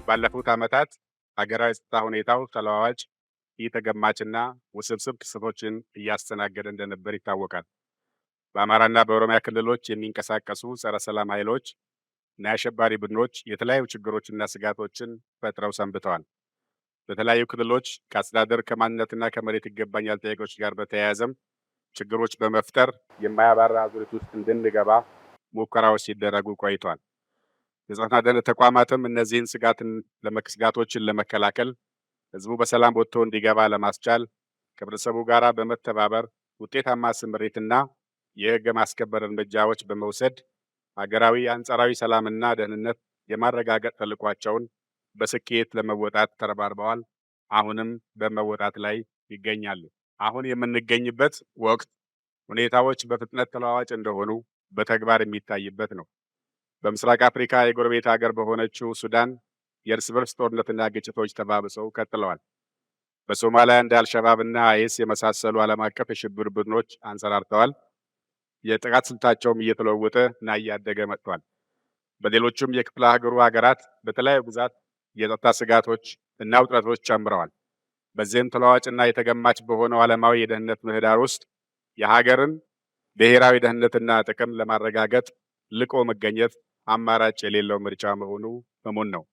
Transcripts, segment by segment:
ባለፉት ዓመታት ሀገራዊ የጸጥታ ሁኔታው ተለዋዋጭ፣ የተገማችና ውስብስብ ክስተቶችን እያስተናገደ እንደነበር ይታወቃል። በአማራና በኦሮሚያ ክልሎች የሚንቀሳቀሱ ጸረ ሰላም ኃይሎች እና የአሸባሪ ቡድኖች የተለያዩ ችግሮችና ስጋቶችን ፈጥረው ሰንብተዋል። በተለያዩ ክልሎች ከአስተዳደር ከማንነትና ከመሬት ይገባኛል ጥያቄዎች ጋር በተያያዘም ችግሮች በመፍጠር የማያባራ አዙሪት ውስጥ እንድንገባ ሙከራዎች ሲደረጉ ቆይቷል። የጸጥታና ደህንነት ተቋማትም እነዚህን ስጋቶችን ለመከላከል ህዝቡ በሰላም ወጥቶ እንዲገባ ለማስቻል ከህብረተሰቡ ጋር በመተባበር ውጤታማ ስምሪትና የህግ ማስከበር እርምጃዎች በመውሰድ ሀገራዊ አንጻራዊ ሰላምና ደህንነት የማረጋገጥ ተልዕኳቸውን በስኬት ለመወጣት ተረባርበዋል። አሁንም በመወጣት ላይ ይገኛሉ። አሁን የምንገኝበት ወቅት ሁኔታዎች በፍጥነት ተለዋዋጭ እንደሆኑ በተግባር የሚታይበት ነው። በምስራቅ አፍሪካ የጎረቤት ሀገር በሆነችው ሱዳን የእርስ በርስ ጦርነትና ግጭቶች ተባብሰው ቀጥለዋል። በሶማሊያ እንደ አልሸባብ እና አይኤስ የመሳሰሉ ዓለም አቀፍ የሽብር ቡድኖች አንሰራርተዋል። የጥቃት ስልታቸውም እየተለወጠ እና እያደገ መጥቷል። በሌሎችም የክፍለ ሀገሩ ሀገራት በተለያዩ ግዛት የጸጥታ ስጋቶች እና ውጥረቶች ጨምረዋል። በዚህም ተለዋዋጭና የተገማች በሆነው ዓለማዊ የደህንነት ምህዳር ውስጥ የሀገርን ብሔራዊ ደህንነትና ጥቅም ለማረጋገጥ ልቆ መገኘት አማራጭ የሌለው ምርጫ መሆኑ እሙን ነው።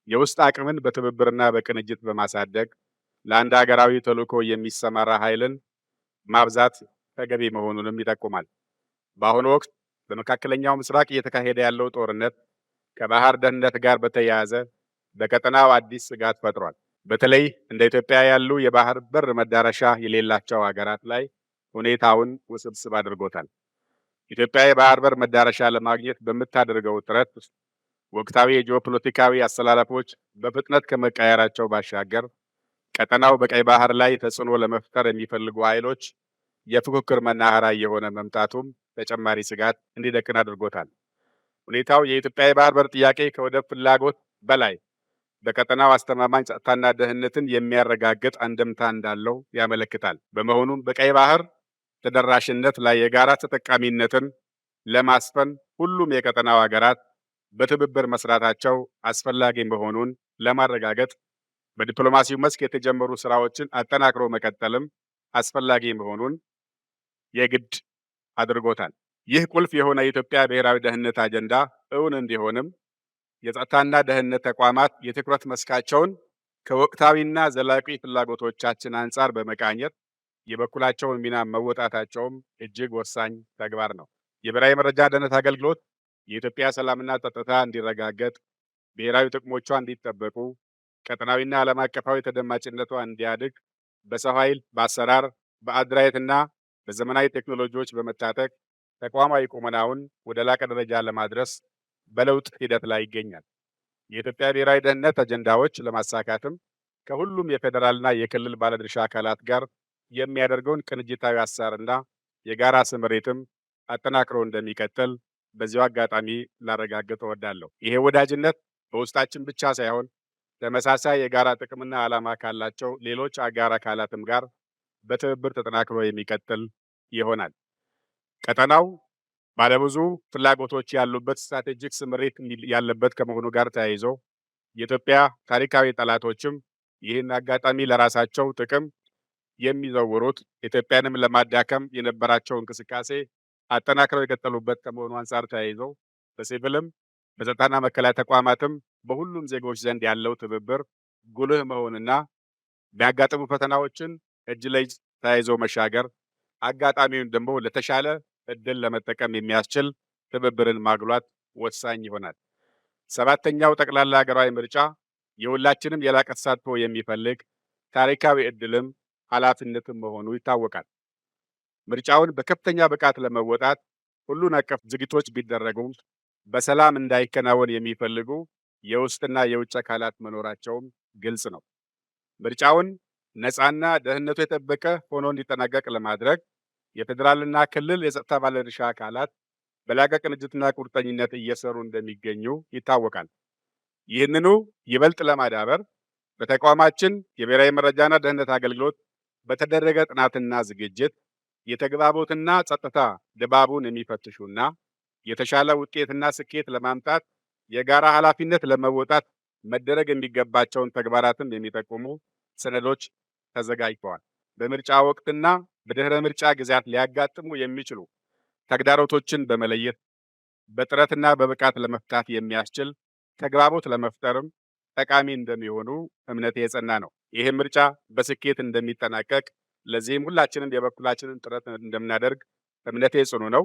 የውስጥ አቅምን በትብብርና በቅንጅት በማሳደግ ለአንድ ሀገራዊ ተልዕኮ የሚሰማራ ኃይልን ማብዛት ተገቢ መሆኑንም ይጠቁማል። በአሁኑ ወቅት በመካከለኛው ምስራቅ እየተካሄደ ያለው ጦርነት ከባህር ደህንነት ጋር በተያያዘ በቀጠናው አዲስ ስጋት ፈጥሯል። በተለይ እንደ ኢትዮጵያ ያሉ የባህር በር መዳረሻ የሌላቸው ሀገራት ላይ ሁኔታውን ውስብስብ አድርጎታል። ኢትዮጵያ የባህር በር መዳረሻ ለማግኘት በምታደርገው ጥረት ወቅታዊ የጂኦፖለቲካዊ አስተላለፎች በፍጥነት ከመቀየራቸው ባሻገር ቀጠናው በቀይ ባህር ላይ ተጽዕኖ ለመፍጠር የሚፈልጉ ኃይሎች የፉክክር መናኸሪያ የሆነ መምጣቱም ተጨማሪ ስጋት እንዲደቅን አድርጎታል። ሁኔታው የኢትዮጵያ የባህር በር ጥያቄ ከወደብ ፍላጎት በላይ በቀጠናው አስተማማኝ ጸጥታና ደህንነትን የሚያረጋግጥ አንድምታ እንዳለው ያመለክታል። በመሆኑም በቀይ ባህር ተደራሽነት ላይ የጋራ ተጠቃሚነትን ለማስፈን ሁሉም የቀጠናው ሀገራት በትብብር መስራታቸው አስፈላጊ መሆኑን ለማረጋገጥ በዲፕሎማሲው መስክ የተጀመሩ ስራዎችን አጠናክሮ መቀጠልም አስፈላጊ መሆኑን የግድ አድርጎታል። ይህ ቁልፍ የሆነ የኢትዮጵያ ብሔራዊ ደህንነት አጀንዳ እውን እንዲሆንም የጸጥታና ደህንነት ተቋማት የትኩረት መስካቸውን ከወቅታዊና ዘላቂ ፍላጎቶቻችን አንጻር በመቃኘት የበኩላቸውን ሚና መወጣታቸውም እጅግ ወሳኝ ተግባር ነው። የብሔራዊ መረጃ ደህንነት አገልግሎት የኢትዮጵያ ሰላምና ጸጥታ እንዲረጋገጥ፣ ብሔራዊ ጥቅሞቿ እንዲጠበቁ፣ ቀጠናዊና ዓለም አቀፋዊ ተደማጭነቷ እንዲያድግ በሰው ኃይል፣ በአሰራር፣ በአደራጀትና በዘመናዊ ቴክኖሎጂዎች በመታጠቅ ተቋማዊ ቁመናውን ወደ ላቀ ደረጃ ለማድረስ በለውጥ ሂደት ላይ ይገኛል። የኢትዮጵያ ብሔራዊ ደህንነት አጀንዳዎች ለማሳካትም ከሁሉም የፌዴራልና የክልል ባለድርሻ አካላት ጋር የሚያደርገውን ቅንጅታዊ አሰራርና የጋራ ስምሪትም አጠናክሮ እንደሚቀጥል በዚሁ አጋጣሚ ላረጋግጥ እወዳለሁ። ይሄ ወዳጅነት በውስጣችን ብቻ ሳይሆን ተመሳሳይ የጋራ ጥቅምና ዓላማ ካላቸው ሌሎች አጋር አካላትም ጋር በትብብር ተጠናክሮ የሚቀጥል ይሆናል። ቀጠናው ባለብዙ ፍላጎቶች ያሉበት ስትራቴጂክ ስምሪት ያለበት ከመሆኑ ጋር ተያይዞ የኢትዮጵያ ታሪካዊ ጠላቶችም ይህን አጋጣሚ ለራሳቸው ጥቅም የሚዘውሩት ኢትዮጵያንም ለማዳከም የነበራቸው እንቅስቃሴ አጠናክረው የቀጠሉበት ከመሆኑ አንጻር ተያይዞ በሲቪልም በጸጥታና መከላከያ ተቋማትም በሁሉም ዜጎች ዘንድ ያለው ትብብር ጉልህ መሆንና የሚያጋጥሙ ፈተናዎችን እጅ ለእጅ ተያይዞ መሻገር አጋጣሚውን ደግሞ ለተሻለ እድል ለመጠቀም የሚያስችል ትብብርን ማጉላት ወሳኝ ይሆናል። ሰባተኛው ጠቅላላ ሀገራዊ ምርጫ የሁላችንም የላቀ ተሳትፎ የሚፈልግ ታሪካዊ እድልም ኃላፊነትም መሆኑ ይታወቃል። ምርጫውን በከፍተኛ ብቃት ለመወጣት ሁሉን አቀፍ ዝግጅቶች ቢደረጉም በሰላም እንዳይከናወን የሚፈልጉ የውስጥና የውጭ አካላት መኖራቸውም ግልጽ ነው። ምርጫውን ነፃና ደህንነቱ የጠበቀ ሆኖ እንዲጠናቀቅ ለማድረግ የፌዴራልና ክልል የጸጥታ ባለድርሻ አካላት በላቀ ቅንጅትና ቁርጠኝነት እየሰሩ እንደሚገኙ ይታወቃል። ይህንኑ ይበልጥ ለማዳበር በተቋማችን የብሔራዊ መረጃና ደህንነት አገልግሎት በተደረገ ጥናትና ዝግጅት የተግባቦትና ጸጥታ ድባቡን የሚፈትሹና የተሻለ ውጤትና ስኬት ለማምጣት የጋራ ኃላፊነት ለመወጣት መደረግ የሚገባቸውን ተግባራትም የሚጠቁሙ ሰነዶች ተዘጋጅተዋል። በምርጫ ወቅትና በድህረ ምርጫ ጊዜያት ሊያጋጥሙ የሚችሉ ተግዳሮቶችን በመለየት በጥረትና በብቃት ለመፍታት የሚያስችል ተግባቦት ለመፍጠርም ጠቃሚ እንደሚሆኑ እምነቴ የጸና ነው። ይህም ምርጫ በስኬት እንደሚጠናቀቅ ለዚህም ሁላችንም የበኩላችንን ጥረት እንደምናደርግ እምነቴ ጽኑ ነው።